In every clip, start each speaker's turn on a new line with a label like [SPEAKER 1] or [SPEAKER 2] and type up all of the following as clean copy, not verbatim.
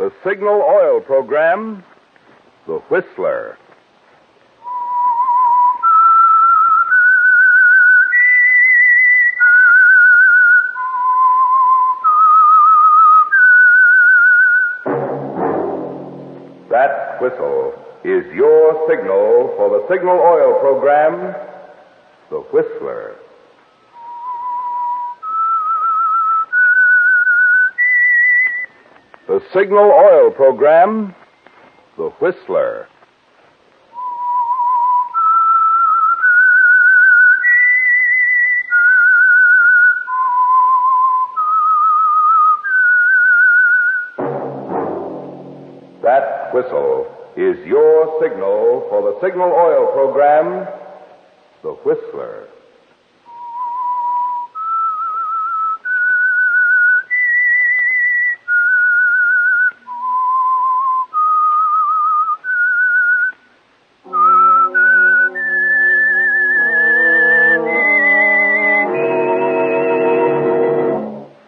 [SPEAKER 1] The Signal Oil Program, The Whistler. That whistle is your signal for the Signal Oil Program, The Whistler. The Signal Oil Program, The Whistler. That whistle is your signal for the Signal Oil Program, The Whistler.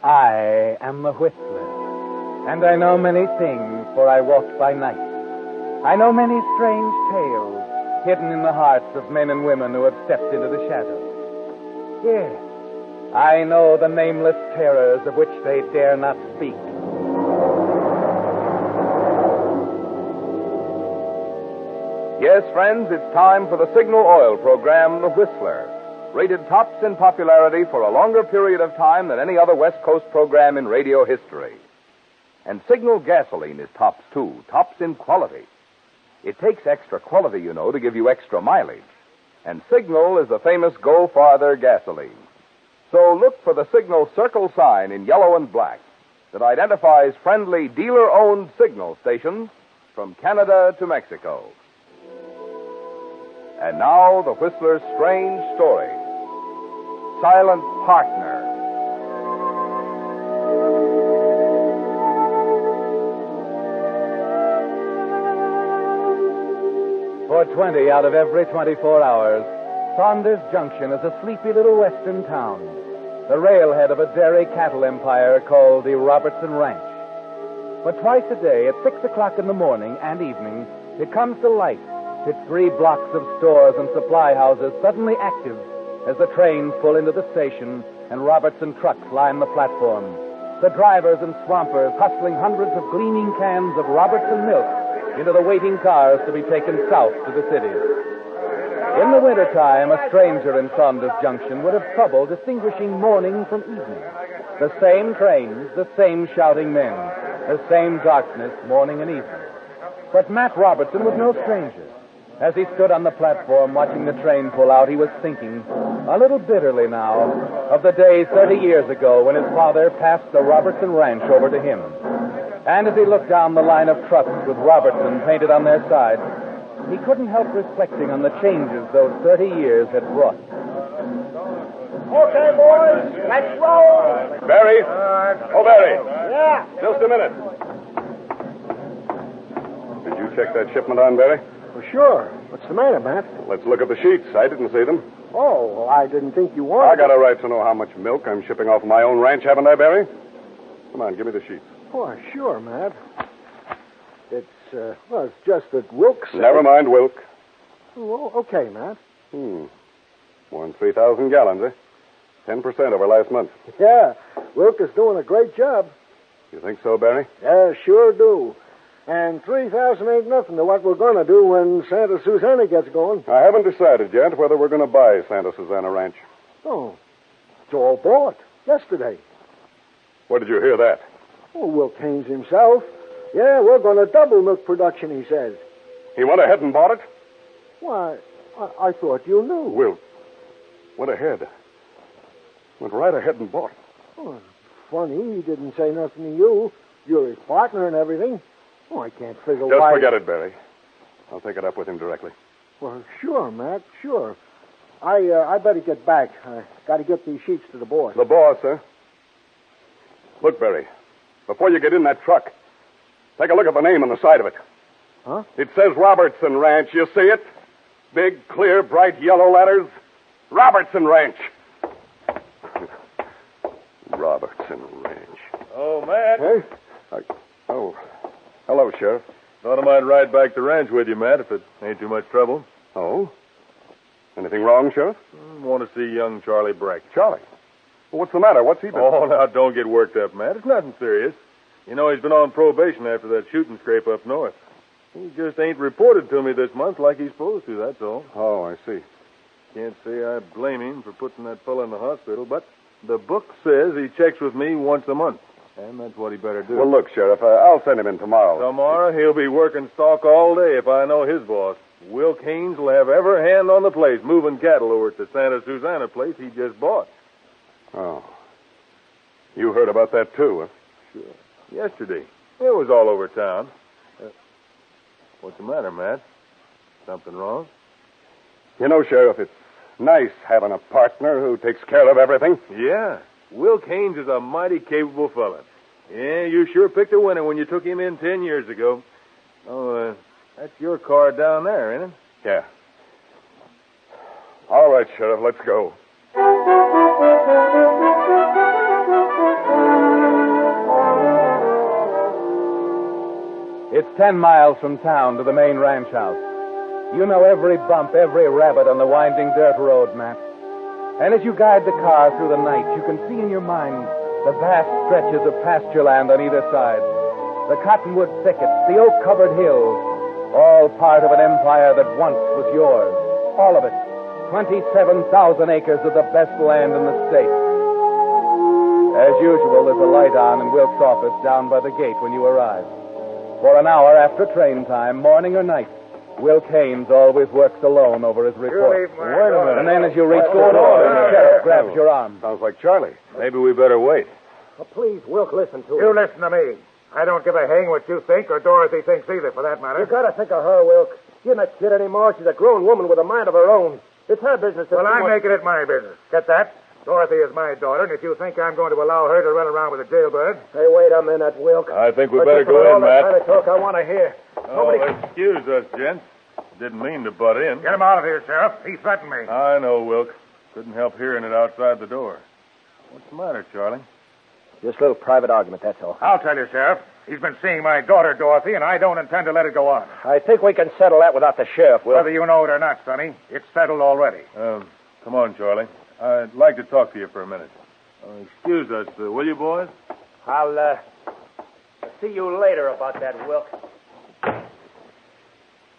[SPEAKER 2] I am the Whistler, and I know many things, for I walk by night. I know many strange tales hidden in the hearts of men and women who have stepped into the shadows. Yes, I know the nameless terrors of which they dare not speak.
[SPEAKER 1] Yes, friends, it's time for the Signal Oil Program, The Whistler. Rated tops in popularity for a longer period of time than any other West Coast program in radio history. And Signal gasoline is tops, too. Tops in quality. It takes extra quality, you know, to give you extra mileage. And Signal is the famous Go Farther gasoline. So look for the Signal circle sign in yellow and black that identifies friendly dealer-owned Signal stations from Canada to Mexico. And now, the Whistler's strange story. Silent Partner.
[SPEAKER 2] For 20 out of every 24 hours, Saunders Junction is a sleepy little western town, the railhead of a dairy cattle empire called the Robertson Ranch. But twice a day, at 6 o'clock in the morning and evening, it comes to light, its 3 blocks of stores and supply houses suddenly active as the trains pull into the station and Robertson trucks line the platform. The drivers and swampers hustling hundreds of gleaming cans of Robertson milk into the waiting cars to be taken south to the cities. In the wintertime, a stranger in Saunders Junction would have trouble distinguishing morning from evening. The same trains, the same shouting men, the same darkness morning and evening. But Matt Robertson was no stranger. As he stood on the platform watching the train pull out, he was thinking, a little bitterly now, of the days 30 years ago when his father passed the Robertson Ranch over to him. And as he looked down the line of trucks with Robertson painted on their sides, he couldn't help reflecting on the changes those 30 years had brought.
[SPEAKER 3] Okay, boys, let's roll.
[SPEAKER 1] Barry? Oh, Barry.
[SPEAKER 3] Yeah.
[SPEAKER 1] Just a minute. Did you check that shipment on, Barry?
[SPEAKER 3] Well, sure. What's the matter, Matt?
[SPEAKER 1] Let's look at the sheets. I didn't see them.
[SPEAKER 3] Oh, well, I didn't think you wanted.
[SPEAKER 1] I got a right to know how much milk I'm shipping off my own ranch, haven't I, Barry? Come on, give me the sheets.
[SPEAKER 3] Oh, sure, Matt. It's just that Wilkes said...
[SPEAKER 1] Never mind, Wilk.
[SPEAKER 3] Well, okay, Matt.
[SPEAKER 1] More than 3,000 gallons, eh? 10% over last month.
[SPEAKER 3] Yeah, Wilkes is doing a great job.
[SPEAKER 1] You think so, Barry?
[SPEAKER 3] Yeah, sure do. And 3,000 ain't nothing to what we're going to do when Santa Susana gets going.
[SPEAKER 1] I haven't decided yet whether we're going to buy Santa Susana Ranch.
[SPEAKER 3] Oh, it's all bought yesterday.
[SPEAKER 1] Where did you hear that?
[SPEAKER 3] Oh, Will Keynes himself. Yeah, we're going to double milk production, he says.
[SPEAKER 1] He went ahead and bought it?
[SPEAKER 3] Why, I thought you knew.
[SPEAKER 1] Will, went ahead. Went right ahead and bought it.
[SPEAKER 3] Oh, funny, he didn't say nothing to you. You're his partner and everything. Oh, I can't figure why...
[SPEAKER 1] Just forget it, Barry. I'll take it up with him directly.
[SPEAKER 3] Well, sure, Matt, sure. I better get back. I got to get these sheets to the boss.
[SPEAKER 1] The boss, huh? Look, Barry, before you get in that truck, take a look at the name on the side of it.
[SPEAKER 3] Huh?
[SPEAKER 1] It says Robertson Ranch. You see it? Big, clear, bright yellow letters. Robertson Ranch. Robertson Ranch.
[SPEAKER 4] Oh, Matt.
[SPEAKER 3] Hey?
[SPEAKER 4] Hello, Sheriff.
[SPEAKER 5] Thought I might ride back to the ranch with you, Matt, if it ain't too much trouble.
[SPEAKER 4] Oh? Anything wrong, Sheriff?
[SPEAKER 5] Want to see young Charlie Breck.
[SPEAKER 4] Charlie? Well, what's the matter? What's he been...
[SPEAKER 5] Oh, now, don't get worked up, Matt. It's nothing serious. You know, he's been on probation after that shooting scrape up north. He just ain't reported to me this month like he's supposed to, that's all.
[SPEAKER 4] Oh, I see.
[SPEAKER 5] Can't say I blame him for putting that fellow in the hospital, but the book says he checks with me once a month. And that's what he better do.
[SPEAKER 4] Well, look, Sheriff, I'll send him in tomorrow.
[SPEAKER 5] Tomorrow, he'll be working stock all day if I know his boss. Will Kearns will have every hand on the place, moving cattle over at the Santa Susana place he just bought.
[SPEAKER 4] Oh. You heard about that, too, huh?
[SPEAKER 5] Sure. Yesterday. It was all over town. What's the matter, Matt? Something wrong?
[SPEAKER 4] You know, Sheriff, it's nice having a partner who takes care of everything.
[SPEAKER 5] Yeah. Will Kearns is a mighty capable fella. Yeah, you sure picked a winner when you took him in 10 years ago. Oh, that's your car down there, ain't it?
[SPEAKER 4] Yeah. All right, Sheriff, let's go.
[SPEAKER 2] It's 10 miles from town to the main ranch house. You know every bump, every rabbit on the winding dirt road, Matt. And as you guide the car through the night, you can see in your mind the vast stretches of pasture land on either side, the cottonwood thickets, the oak-covered hills, all part of an empire that once was yours. All of it. 27,000 acres of the best land in the state. As usual, there's a light on in Wilkes' office down by the gate when you arrive. For an hour after train time, morning or night, Will Kearns always works alone over his report.
[SPEAKER 4] Wait a minute.
[SPEAKER 2] And then as you reach the door, the sheriff grabs your arm.
[SPEAKER 4] Sounds like Charlie.
[SPEAKER 5] Maybe we better wait.
[SPEAKER 3] Oh, please, Wilk, listen to
[SPEAKER 6] You
[SPEAKER 3] him.
[SPEAKER 6] listen to me. I don't give a hang what you think or Dorothy thinks either, for that matter.
[SPEAKER 3] You gotta think of her, Wilk. She's not a kid anymore. She's a grown woman with a mind of her own. It's her business to...
[SPEAKER 6] Well, I'm making it my business. Get that? Dorothy is my daughter, and if you think I'm going to allow her to run around with a jailbird...
[SPEAKER 3] Hey, wait a minute, Wilk.
[SPEAKER 5] I think we
[SPEAKER 3] But
[SPEAKER 5] better
[SPEAKER 3] just
[SPEAKER 5] go
[SPEAKER 3] about
[SPEAKER 5] in,
[SPEAKER 3] all
[SPEAKER 5] Matt.
[SPEAKER 3] that kind of talk I want to hear.
[SPEAKER 5] Oh, excuse us, gents. Didn't mean to butt in.
[SPEAKER 6] Get him out of here, Sheriff. He threatened me.
[SPEAKER 5] I know, Wilk. Couldn't help hearing it outside the door. What's the matter, Charlie?
[SPEAKER 3] Just a little private argument, that's all.
[SPEAKER 6] I'll tell you, Sheriff. He's been seeing my daughter, Dorothy, and I don't intend to let it go on.
[SPEAKER 3] I think we can settle that without the sheriff, Wilk.
[SPEAKER 6] Whether you know it or not, Sonny, it's settled already.
[SPEAKER 5] Come on, Charlie. I'd like to talk to you for a minute. Excuse us, will you, boys?
[SPEAKER 3] I'll see you later about that, Wilk.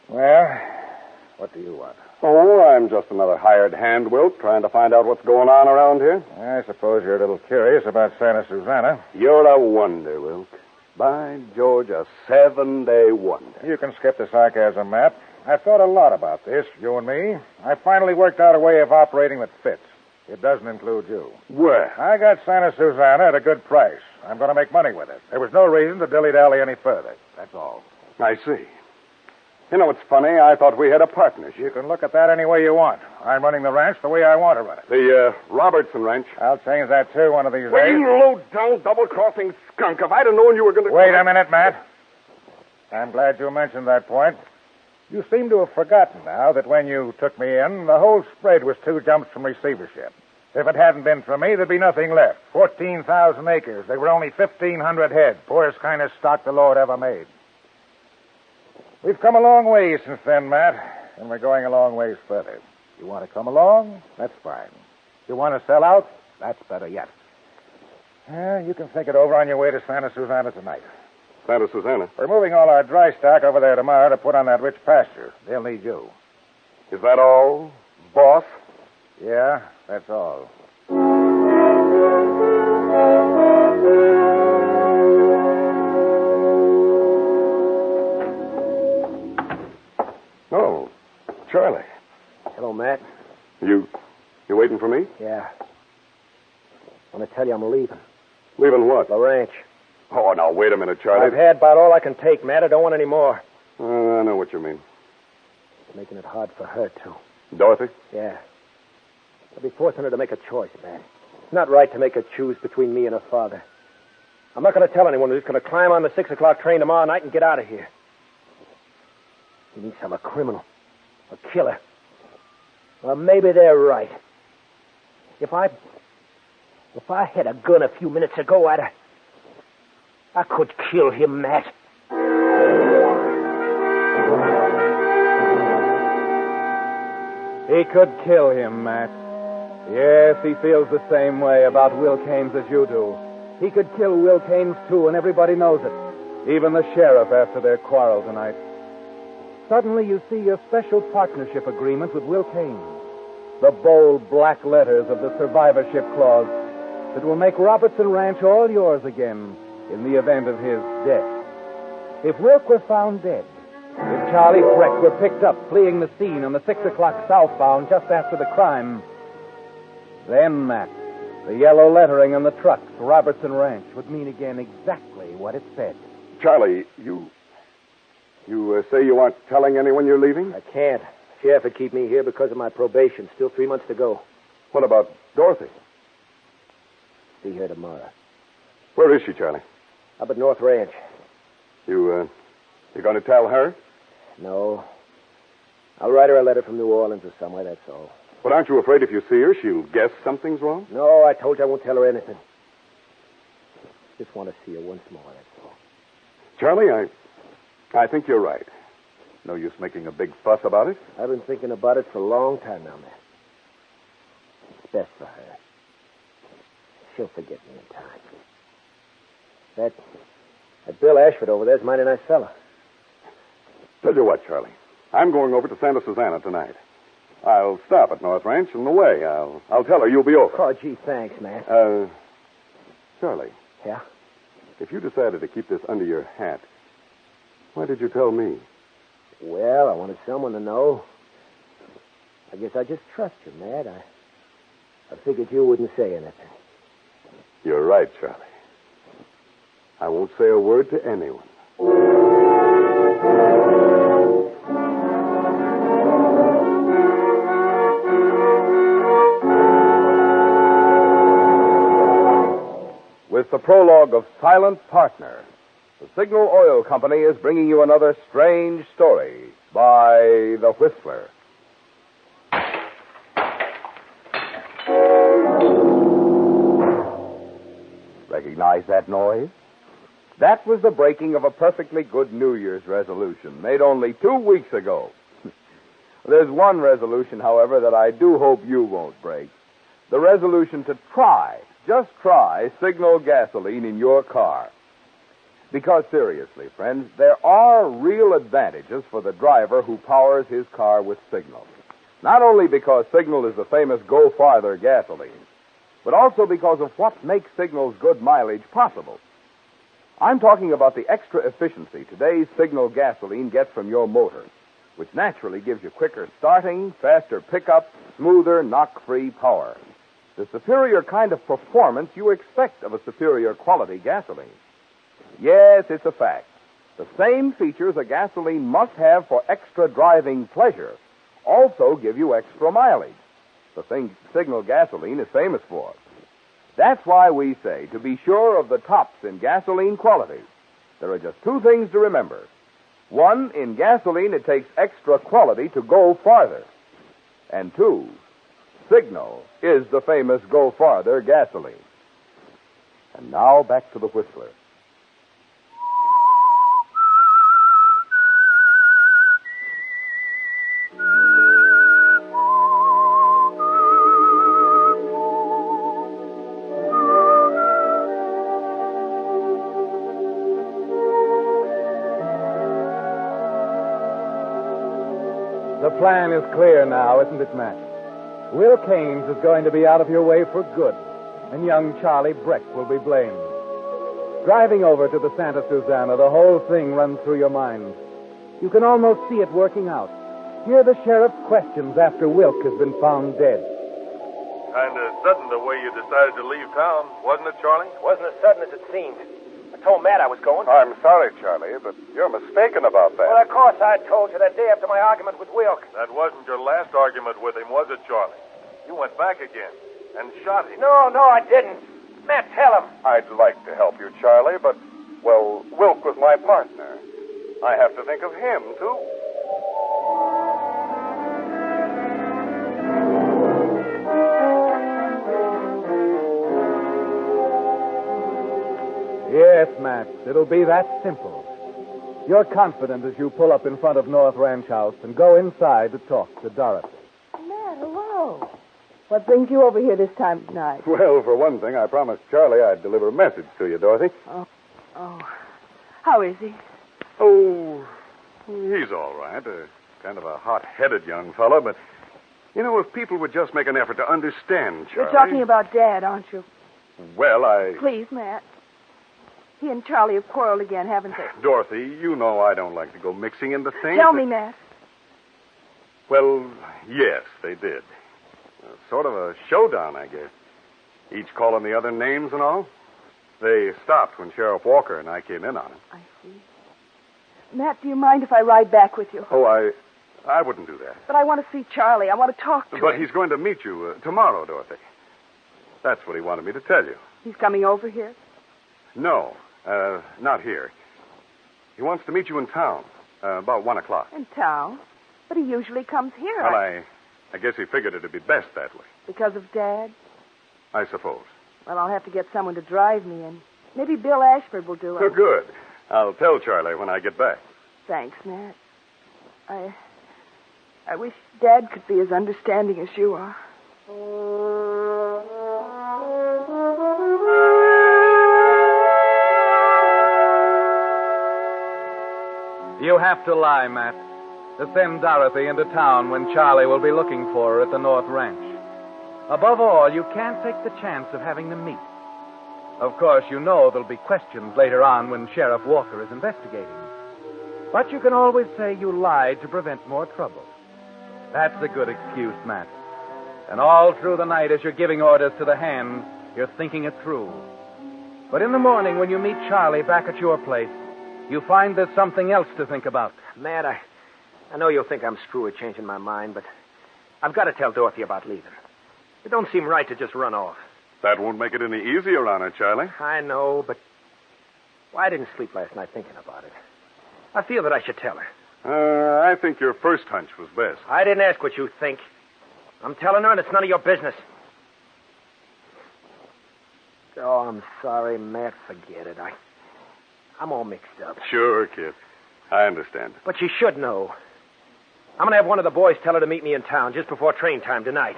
[SPEAKER 6] Well, what do you want?
[SPEAKER 4] Oh, I'm just another hired hand, Wilk, trying to find out what's going on around here.
[SPEAKER 6] I suppose you're a little curious about Santa Susana.
[SPEAKER 4] You're a wonder, Wilk. By George, a 7-day wonder.
[SPEAKER 6] You can skip the sarcasm, Matt. I've thought a lot about this, you and me. I finally worked out a way of operating that fits. It doesn't include you.
[SPEAKER 4] Where?
[SPEAKER 6] I got Santa Susana at a good price. I'm going to make money with it. There was no reason to dilly-dally any further. That's all.
[SPEAKER 4] I see. You know, it's funny. I thought we had a partnership.
[SPEAKER 6] You can look at that any way you want. I'm running the ranch the way I want to run it.
[SPEAKER 4] The Robertson Ranch.
[SPEAKER 6] I'll change that, too, one of these
[SPEAKER 4] Well,
[SPEAKER 6] days.
[SPEAKER 4] you low-down, double-crossing skunk. If I'd have known you were going to...
[SPEAKER 6] Wait a minute, Matt. I'm glad you mentioned that point. You seem to have forgotten now that when you took me in, the whole spread was 2 jumps from receivership. If it hadn't been for me, there'd be nothing left. 14,000 acres. There were only 1,500 head. Poorest kind of stock the Lord ever made. We've come a long way since then, Matt, and we're going a long ways further. You want to come along? That's fine. You want to sell out? That's better yet. You can think it over on your way to Santa Susana tonight.
[SPEAKER 4] Santa Susana.
[SPEAKER 6] We're moving all our dry stock over there tomorrow to put on that rich pasture. They'll need you.
[SPEAKER 4] Is that all, boss?
[SPEAKER 6] Yeah, that's all.
[SPEAKER 4] Oh, Charlie.
[SPEAKER 3] Hello, Matt.
[SPEAKER 4] You waiting for me?
[SPEAKER 3] Yeah. I want to tell you I'm leaving.
[SPEAKER 4] Leaving what?
[SPEAKER 3] The ranch.
[SPEAKER 4] Oh, now, wait a minute, Charlie.
[SPEAKER 3] I've had about all I can take, Matt. I don't want any more.
[SPEAKER 4] I know what you mean.
[SPEAKER 3] It's making it hard for her, too.
[SPEAKER 4] Dorothy?
[SPEAKER 3] Yeah. I'll be forcing her to make a choice, Matt. It's not right to make her choose between me and her father. I'm not going to tell anyone. We're just going to climb on the 6 o'clock train tomorrow night and get out of here. He thinks I'm a criminal. A killer. Well, maybe they're right. If I had a gun a few minutes ago, I could kill him, Matt.
[SPEAKER 2] He could kill him, Matt. Yes, he feels the same way about Will Keynes as you do. He could kill Will Keynes, too, and everybody knows it. Even the sheriff after their quarrel tonight. Suddenly you see your special partnership agreement with Will Keynes. The bold black letters of the survivorship clause that will make Robertson Ranch all yours again in the event of his death. If Wilk were found dead, if Charlie Breck were picked up fleeing the scene on the 6 o'clock southbound just after the crime, then, Matt, the yellow lettering on the trucks, Robertson Ranch, would mean again exactly what it said.
[SPEAKER 4] Charlie, you say you aren't telling anyone you're leaving?
[SPEAKER 3] I can't. Sheriff would keep me here because of my probation. Still 3 months to go.
[SPEAKER 4] What about Dorothy?
[SPEAKER 3] See her tomorrow.
[SPEAKER 4] Where is she, Charlie?
[SPEAKER 3] Up at North Ranch.
[SPEAKER 4] You're going to tell her?
[SPEAKER 3] No. I'll write her a letter from New Orleans or somewhere, that's all.
[SPEAKER 4] But aren't you afraid if you see her, she'll guess something's wrong?
[SPEAKER 3] No, I told you I won't tell her anything. Just want to see her once more, that's all.
[SPEAKER 4] Charlie, I think you're right. No use making a big fuss about it.
[SPEAKER 3] I've been thinking about it for a long time now, man. It's best for her. She'll forget me in time. That Bill Ashford over there's a mighty nice fella.
[SPEAKER 4] Tell you what, Charlie. I'm going over to Santa Susana tonight. I'll stop at North Ranch on the way. I'll tell her you'll be over.
[SPEAKER 3] Oh, gee, thanks, man.
[SPEAKER 4] Charlie.
[SPEAKER 3] Yeah?
[SPEAKER 4] If you decided to keep this under your hat, why did you tell me?
[SPEAKER 3] Well, I wanted someone to know. I guess I just trust you, Matt. I figured you wouldn't say anything.
[SPEAKER 4] You're right, Charlie. I won't say a word to anyone.
[SPEAKER 1] With the prologue of Silent Partner, the Signal Oil Company is bringing you another strange story by The Whistler. Recognize that noise? That was the breaking of a perfectly good New Year's resolution made only 2 weeks ago. There's one resolution, however, that I do hope you won't break. The resolution to just try Signal gasoline in your car. Because seriously, friends, there are real advantages for the driver who powers his car with Signal. Not only because Signal is the famous Go Farther gasoline, but also because of what makes Signal's good mileage possible. I'm talking about the extra efficiency today's Signal gasoline gets from your motor, which naturally gives you quicker starting, faster pickup, smoother, knock-free power. The superior kind of performance you expect of a superior quality gasoline. Yes, it's a fact. The same features a gasoline must have for extra driving pleasure also give you extra mileage. The thing Signal gasoline is famous for. That's why we say, to be sure of the tops in gasoline quality, there are just 2 things to remember. 1, in gasoline, it takes extra quality to go farther. And 2, Signal is the famous Go Farther gasoline. And now back to the Whistler.
[SPEAKER 2] The plan is clear now, isn't it, Matt? Will Keynes is going to be out of your way for good, and young Charlie Breck will be blamed. Driving over to the Santa Susana, the whole thing runs through your mind. You can almost see it working out. Hear the sheriff's questions after Wilk has been found dead.
[SPEAKER 5] Kind of sudden the way you decided to leave town, wasn't it, Charlie?
[SPEAKER 3] Wasn't as sudden as it seemed. I told Matt I was going.
[SPEAKER 4] I'm sorry, Charlie, but you're mistaken about that.
[SPEAKER 3] Well, of course I told you that day after my argument with Wilk.
[SPEAKER 5] That wasn't your last argument with him, was it, Charlie? You went back again and shot him.
[SPEAKER 3] No, I didn't. Matt, tell him.
[SPEAKER 4] I'd like to help you, Charlie, but, well, Wilk was my partner. I have to think of him, too.
[SPEAKER 2] Yes, Matt, it'll be that simple. You're confident as you pull up in front of North Ranch House and go inside to talk to Dorothy.
[SPEAKER 7] Matt, hello. What brings you over here this time of night?
[SPEAKER 4] Well, for one thing, I promised Charlie I'd deliver a message to you, Dorothy.
[SPEAKER 7] Oh. How is he?
[SPEAKER 4] Oh, he's all right. Kind of a hot-headed young fellow, but, if people would just make an effort to understand Charlie...
[SPEAKER 7] You're talking about Dad, aren't you?
[SPEAKER 4] Well,
[SPEAKER 7] Please, Matt. He and Charlie have quarreled again, haven't they?
[SPEAKER 4] Dorothy, you know I don't like to go mixing into things.
[SPEAKER 7] Tell me, Matt.
[SPEAKER 4] Well, yes, they did. Sort of a showdown, I guess. Each calling the other names and all. They stopped when Sheriff Walker and I came in on it.
[SPEAKER 7] I see. Matt, do you mind if I ride back with you?
[SPEAKER 4] Oh, I wouldn't do that.
[SPEAKER 7] But I want to see Charlie. I want to talk to him.
[SPEAKER 4] But he's going to meet you tomorrow, Dorothy. That's what he wanted me to tell you.
[SPEAKER 7] He's coming over here?
[SPEAKER 4] No, not here. He wants to meet you in town, about 1 o'clock.
[SPEAKER 7] In town? But he usually comes here.
[SPEAKER 4] Well, I guess he figured it'd be best that way.
[SPEAKER 7] Because of Dad?
[SPEAKER 4] I suppose.
[SPEAKER 7] Well, I'll have to get someone to drive me in. Maybe Bill Ashford will do it.
[SPEAKER 4] Oh, good. I'll tell Charlie when I get back.
[SPEAKER 7] Thanks, Matt. I wish Dad could be as understanding as you are.
[SPEAKER 2] You have to lie, Matt, to send Dorothy into town when Charlie will be looking for her at the North Ranch. Above all, you can't take the chance of having them meet. Of course, you know there'll be questions later on when Sheriff Walker is investigating. But you can always say you lied to prevent more trouble. That's a good excuse, Matt. And all through the night as you're giving orders to the hands, you're thinking it through. But in the morning when you meet Charlie back at your place, you find there's something else to think about.
[SPEAKER 3] Matt, I know you'll think I'm screwy changing my mind, but I've got to tell Dorothy about leaving. It don't seem right to just run off.
[SPEAKER 4] That won't make it any easier on her, Charlie.
[SPEAKER 3] I know, but I didn't sleep last night thinking about it. I feel that I should tell her.
[SPEAKER 4] I think your first hunch was best.
[SPEAKER 3] I didn't ask what you think. I'm telling her, and it's none of your business. Oh, I'm sorry, Matt. Forget it. I'm all mixed up.
[SPEAKER 4] Sure, kid. I understand.
[SPEAKER 3] But she should know. I'm going to have one of the boys tell her to meet me in town just before train time tonight.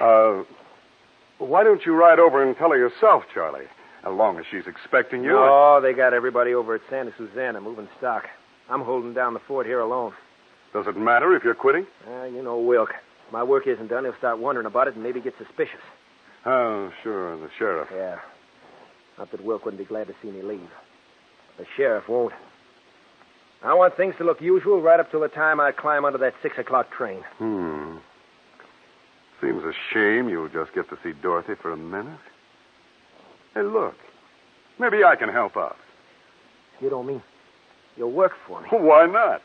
[SPEAKER 4] Why don't you ride over and tell her yourself, Charlie? As long as she's expecting you.
[SPEAKER 3] Oh, they got everybody over at Santa Susana moving stock. I'm holding down the fort here alone.
[SPEAKER 4] Does it matter if you're quitting?
[SPEAKER 3] You know Wilk. If my work isn't done, he'll start wondering about it and maybe get suspicious.
[SPEAKER 4] Oh, sure, the sheriff.
[SPEAKER 3] Yeah. Not that Wilk wouldn't be glad to see me leave. The sheriff won't. I want things to look usual right up till the time I climb onto that 6 o'clock train.
[SPEAKER 4] Seems a shame you'll just get to see Dorothy for a minute. Hey, look. Maybe I can help out.
[SPEAKER 3] You don't mean you'll work for me?
[SPEAKER 4] Why not?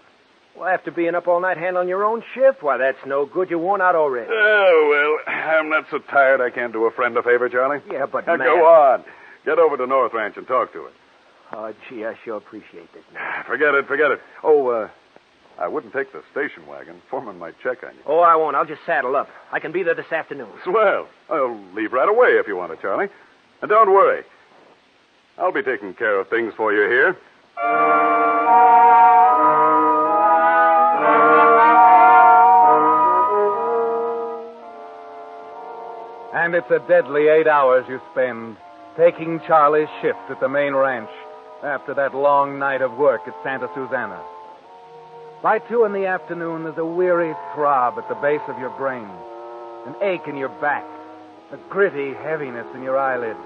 [SPEAKER 3] Well, after being up all night handling your own shift, why, that's no good. You're worn out already.
[SPEAKER 4] Oh, well, I'm not so tired I can't do a friend a favor, Charlie.
[SPEAKER 3] Yeah, but,
[SPEAKER 4] Now,
[SPEAKER 3] Matt...
[SPEAKER 4] go on. Get over to North Ranch and talk to her.
[SPEAKER 3] Oh, gee, I sure appreciate this, man.
[SPEAKER 4] Forget it. Oh, I wouldn't take the station wagon. Forman might check on you.
[SPEAKER 3] Oh, I won't. I'll just saddle up. I can be there this afternoon.
[SPEAKER 4] Swell. I'll leave right away if you want to, Charlie. And don't worry. I'll be taking care of things for you here.
[SPEAKER 2] And it's a deadly 8 hours you spend taking Charlie's shift at the main ranch after that long night of work at Santa Susana. By 2 in the afternoon, there's a weary throb at the base of your brain, an ache in your back, a gritty heaviness in your eyelids.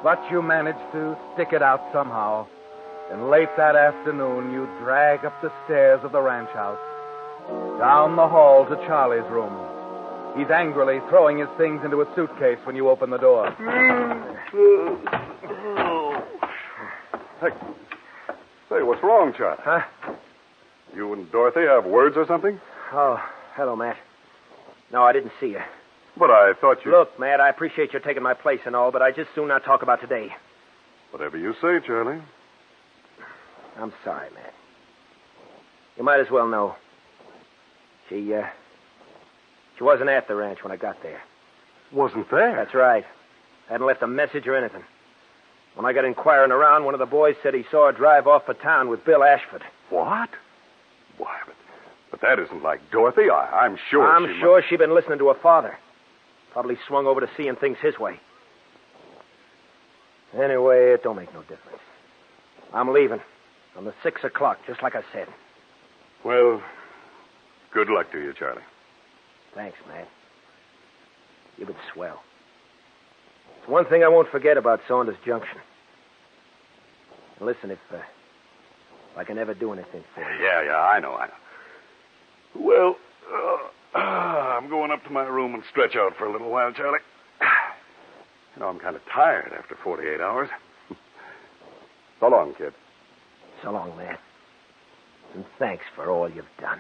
[SPEAKER 2] But you manage to stick it out somehow, and late that afternoon, you drag up the stairs of the ranch house, down the hall to Charlie's room. He's angrily throwing his things into a suitcase when you open the door.
[SPEAKER 4] Hey, say, what's wrong, Charlie?
[SPEAKER 3] Huh?
[SPEAKER 4] You and Dorothy have words or something?
[SPEAKER 3] Oh, hello, Matt. No, I didn't see you.
[SPEAKER 4] But I thought you...
[SPEAKER 3] Look, Matt, I appreciate you taking my place and all, but I just soon not talk about today.
[SPEAKER 4] Whatever you say, Charlie.
[SPEAKER 3] I'm sorry, Matt. You might as well know. She wasn't at the ranch when I got there.
[SPEAKER 4] Wasn't there?
[SPEAKER 3] That's right. Hadn't left a message or anything. When I got inquiring around, one of the boys said he saw her drive off for town with Bill Ashford.
[SPEAKER 4] What? Why, but that isn't like Dorothy. I'm sure
[SPEAKER 3] I'm sure she'd been listening to her father. Probably swung over to seeing things his way. Anyway, it don't make no difference. I'm leaving on the 6 o'clock, just like I said.
[SPEAKER 4] Well, good luck to you, Charlie.
[SPEAKER 3] Thanks, Matt. You've been swell. It's one thing I won't forget about Saunders Junction. Listen, if I can ever do anything for you.
[SPEAKER 4] Yeah, I know. Well, I'm going up to my room and stretch out for a little while, Charlie. You know, I'm kind of tired after 48 hours. So long, kid.
[SPEAKER 3] So long, Matt. And thanks for all you've done.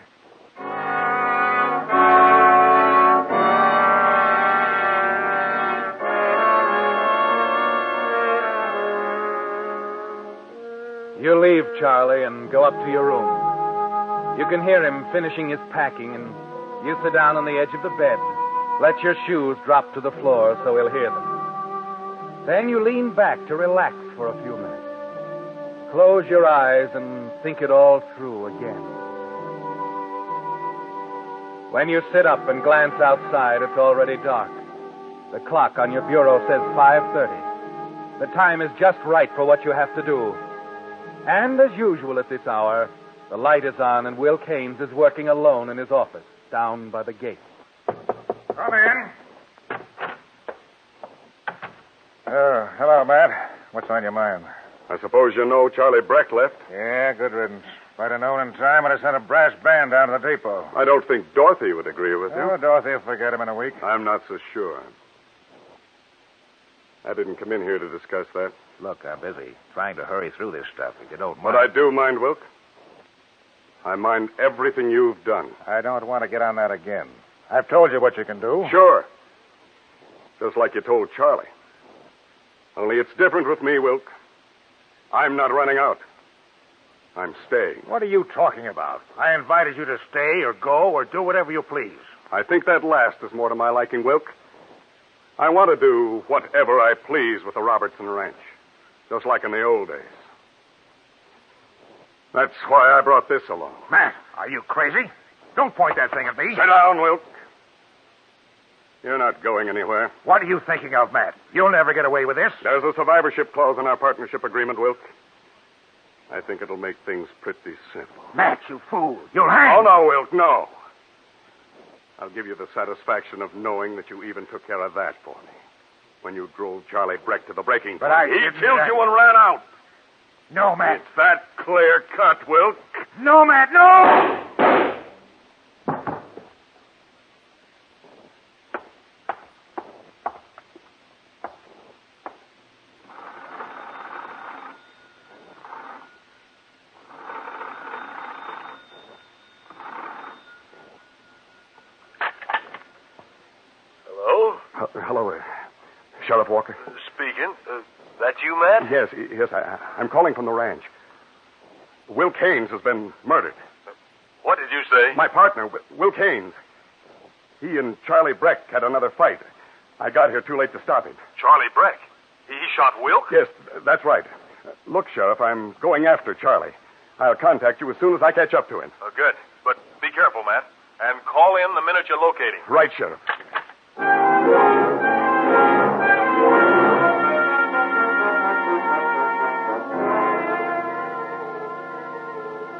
[SPEAKER 2] You leave, Charlie, and go up to your room. You can hear him finishing his packing, and you sit down on the edge of the bed. Let your shoes drop to the floor so he'll hear them. Then you lean back to relax for a few minutes. Close your eyes and think it all through again. When you sit up and glance outside, it's already dark. The clock on your bureau says 5:30. The time is just right for what you have to do. And as usual at this hour, the light is on and Will Kearns is working alone in his office down by the gate.
[SPEAKER 6] Come in. Hello, Matt. What's on your mind?
[SPEAKER 4] I suppose you know Charlie Breck left?
[SPEAKER 6] Yeah, good riddance. If I'd have known in time, I'd have sent a brass band down to the depot.
[SPEAKER 4] I don't think Dorothy would agree with you.
[SPEAKER 6] Oh, Dorothy will forget him in a week.
[SPEAKER 4] I'm not so sure. I didn't come in here to discuss that.
[SPEAKER 8] Look, I'm busy trying to hurry through this stuff, if you don't mind.
[SPEAKER 4] But I do mind, Wilk. I mind everything you've done.
[SPEAKER 6] I don't want to get on that again. I've told you what you can do.
[SPEAKER 4] Sure. Just like you told Charlie. Only it's different with me, Wilk. I'm not running out. I'm staying.
[SPEAKER 6] What are you talking about? I invited you to stay or go or do whatever you please.
[SPEAKER 4] I think that last is more to my liking, Wilk. I want to do whatever I please with the Robertson Ranch. Just like in the old days. That's why I brought this along.
[SPEAKER 6] Matt, are you crazy? Don't point that thing at me.
[SPEAKER 4] Sit down, Wilk. You're not going anywhere.
[SPEAKER 6] What are you thinking of, Matt? You'll never get away with this.
[SPEAKER 4] There's a survivorship clause in our partnership agreement, Wilk. I think it'll make things pretty simple.
[SPEAKER 6] Matt, you fool. You'll hang.
[SPEAKER 4] Oh, no, Wilk, no. I'll give you the satisfaction of knowing that you even took care of that for me. When you drove Charlie Breck to the breaking point.
[SPEAKER 6] But
[SPEAKER 4] He killed you and ran out.
[SPEAKER 6] No, Matt.
[SPEAKER 4] It's that clear cut, Wilk.
[SPEAKER 6] No, Matt, no!
[SPEAKER 4] Hello, Sheriff Walker.
[SPEAKER 5] Speaking. That you, Matt?
[SPEAKER 4] Yes, I'm calling from the ranch. Will Kearns has been murdered.
[SPEAKER 5] What did you say?
[SPEAKER 4] My partner, Will Kearns. He and Charlie Breck had another fight. I got here too late to stop him.
[SPEAKER 5] Charlie Breck. He shot Wilk?
[SPEAKER 4] Yes, that's right. Look, Sheriff, I'm going after Charlie. I'll contact you as soon as I catch up to him.
[SPEAKER 5] Good. But be careful, Matt. And call in the minute you locate him.
[SPEAKER 4] Right, Sheriff.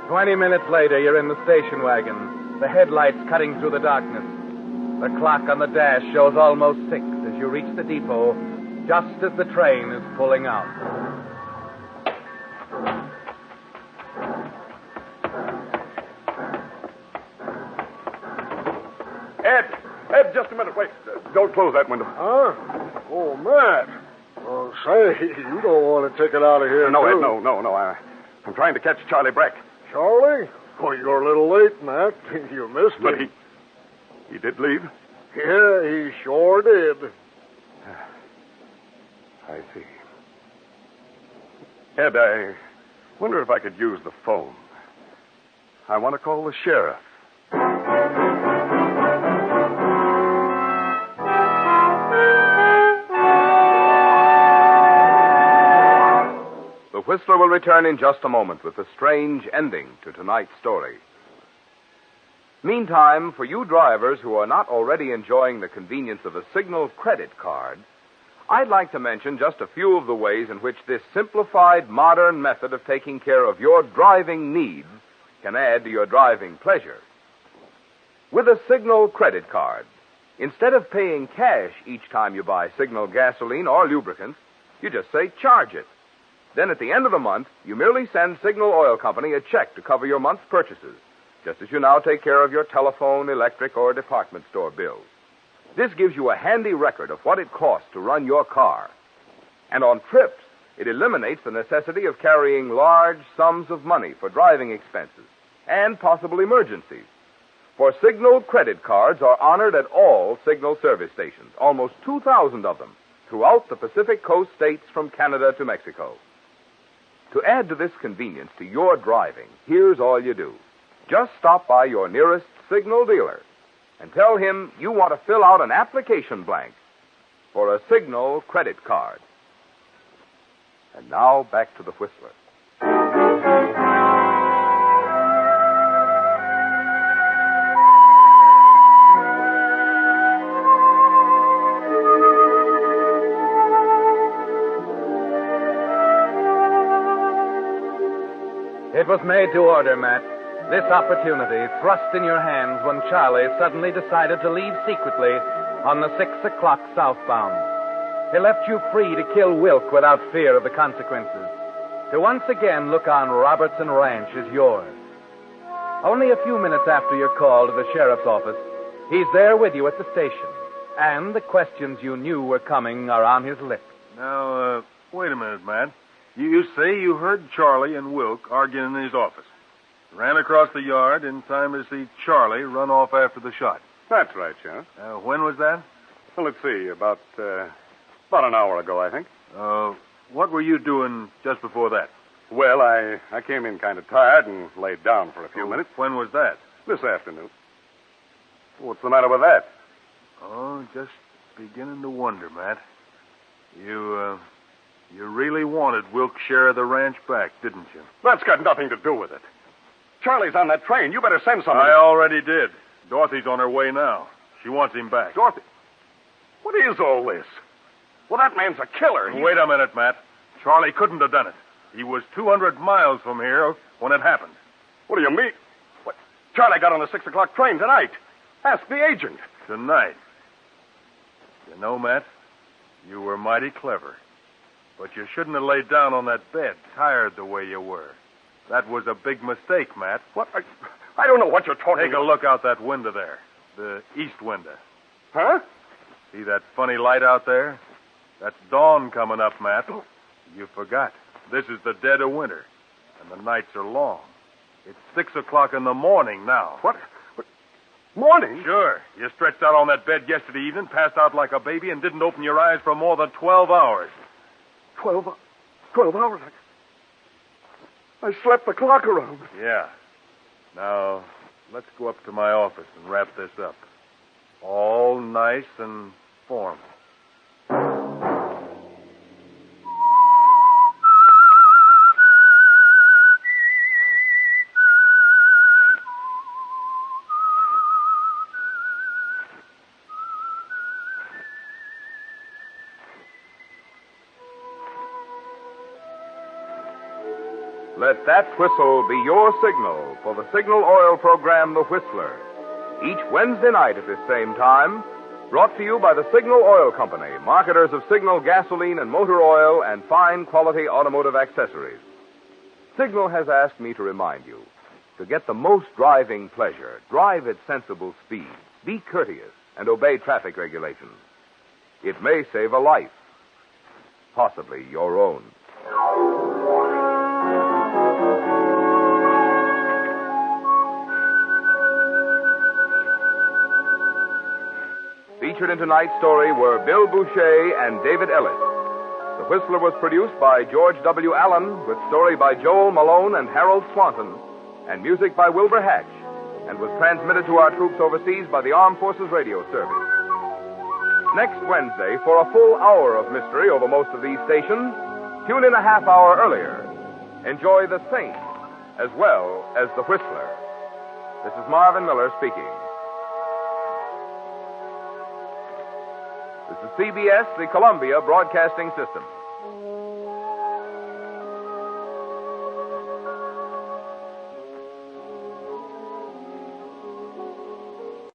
[SPEAKER 2] 20 minutes later, you're in the station wagon, the headlights cutting through the darkness. The clock on the dash shows almost 6 as you reach the depot, just as the train is pulling out.
[SPEAKER 4] Ed, just a minute. Wait. Don't close that window.
[SPEAKER 9] Huh? Oh, Matt. Oh, say, you don't want to take it out of here,
[SPEAKER 4] No,
[SPEAKER 9] too.
[SPEAKER 4] Ed, no. I'm trying to catch Charlie Breck.
[SPEAKER 9] Charlie? Oh, you're a little late, Matt. You missed
[SPEAKER 4] But
[SPEAKER 9] him.
[SPEAKER 4] he did leave?
[SPEAKER 9] Yeah, he sure did.
[SPEAKER 4] I see. Ed, I wonder if I could use the phone. I want to call the sheriff. The
[SPEAKER 1] Whistler will return in just a moment with the strange ending to tonight's story. Meantime, for you drivers who are not already enjoying the convenience of a Signal credit card, I'd like to mention just a few of the ways in which this simplified, modern method of taking care of your driving needs can add to your driving pleasure. With a Signal credit card, instead of paying cash each time you buy Signal gasoline or lubricants, you just say charge it. Then at the end of the month, you merely send Signal Oil Company a check to cover your month's purchases, just as you now take care of your telephone, electric, or department store bills. This gives you a handy record of what it costs to run your car. And on trips, it eliminates the necessity of carrying large sums of money for driving expenses and possible emergencies. For Signal credit cards are honored at all Signal service stations, almost 2,000 of them, throughout the Pacific Coast states from Canada to Mexico. To add to this convenience to your driving, here's all you do. Just stop by your nearest Signal dealer and tell him you want to fill out an application blank for a Signal credit card. And now back to the Whistler.
[SPEAKER 2] It was made to order, Matt. This opportunity thrust in your hands when Charlie suddenly decided to leave secretly on the 6 o'clock southbound. He left you free to kill Wilk without fear of the consequences. To once again look on Robertson Ranch is yours. Only a few minutes after your call to the sheriff's office, he's there with you at the station. And the questions you knew were coming are on his lips.
[SPEAKER 5] Now, wait a minute, Matt. You say you heard Charlie and Wilk arguing in his office. Ran across the yard in time to see Charlie run off after the shot.
[SPEAKER 4] That's right, Sheriff.
[SPEAKER 5] When was that?
[SPEAKER 4] Well, let's see. About an hour ago, I think.
[SPEAKER 5] What were you doing just before that?
[SPEAKER 4] Well, I came in kind of tired and laid down for a few minutes.
[SPEAKER 5] When was that?
[SPEAKER 4] This afternoon. What's the matter with that?
[SPEAKER 5] Oh, just beginning to wonder, Matt. You really wanted Wilk's share of the ranch back, didn't you?
[SPEAKER 4] That's got nothing to do with it. Charlie's on that train. You better send somebody.
[SPEAKER 5] I already did. Dorothy's on her way now. She wants him back.
[SPEAKER 4] Dorothy? What is all this? Well, that man's a killer.
[SPEAKER 5] Wait a minute, Matt. Charlie couldn't have done it. He was 200 miles from here when it happened.
[SPEAKER 4] What do you mean? What? Charlie got on the 6 o'clock train tonight. Ask the agent.
[SPEAKER 5] Tonight. You know, Matt, you were mighty clever. But you shouldn't have laid down on that bed, tired the way you were. That was a big mistake, Matt.
[SPEAKER 4] What? I don't know what you're talking
[SPEAKER 5] about. Take a look out that window there. The east window.
[SPEAKER 4] Huh?
[SPEAKER 5] See that funny light out there? That's dawn coming up, Matt. You forgot. This is the dead of winter, and the nights are long. It's 6 o'clock in the morning now.
[SPEAKER 4] What? Morning?
[SPEAKER 5] Sure. You stretched out on that bed yesterday evening, passed out like a baby, and didn't open your eyes for more than 12 hours.
[SPEAKER 4] 12 hours? I slept the clock around.
[SPEAKER 5] Yeah. Now, let's go up to my office and wrap this up. All nice and formal.
[SPEAKER 1] Let that whistle be your signal for the Signal Oil program, The Whistler. Each Wednesday night at this same time, brought to you by the Signal Oil Company, marketers of Signal gasoline and motor oil and fine quality automotive accessories. Signal has asked me to remind you, to get the most driving pleasure, drive at sensible speed, be courteous, and obey traffic regulations. It may save a life, possibly your own. Featured in tonight's story were Bill Boucher and David Ellis. The Whistler was produced by George W. Allen, with story by Joel Malone and Harold Swanton, and music by Wilbur Hatch, and was transmitted to our troops overseas by the Armed Forces Radio Service. Next Wednesday, for a full hour of mystery over most of these stations, tune in a half hour earlier enjoy The Saint as well as The Whistler. This is Marvin Miller speaking. This is CBS, the Columbia Broadcasting System.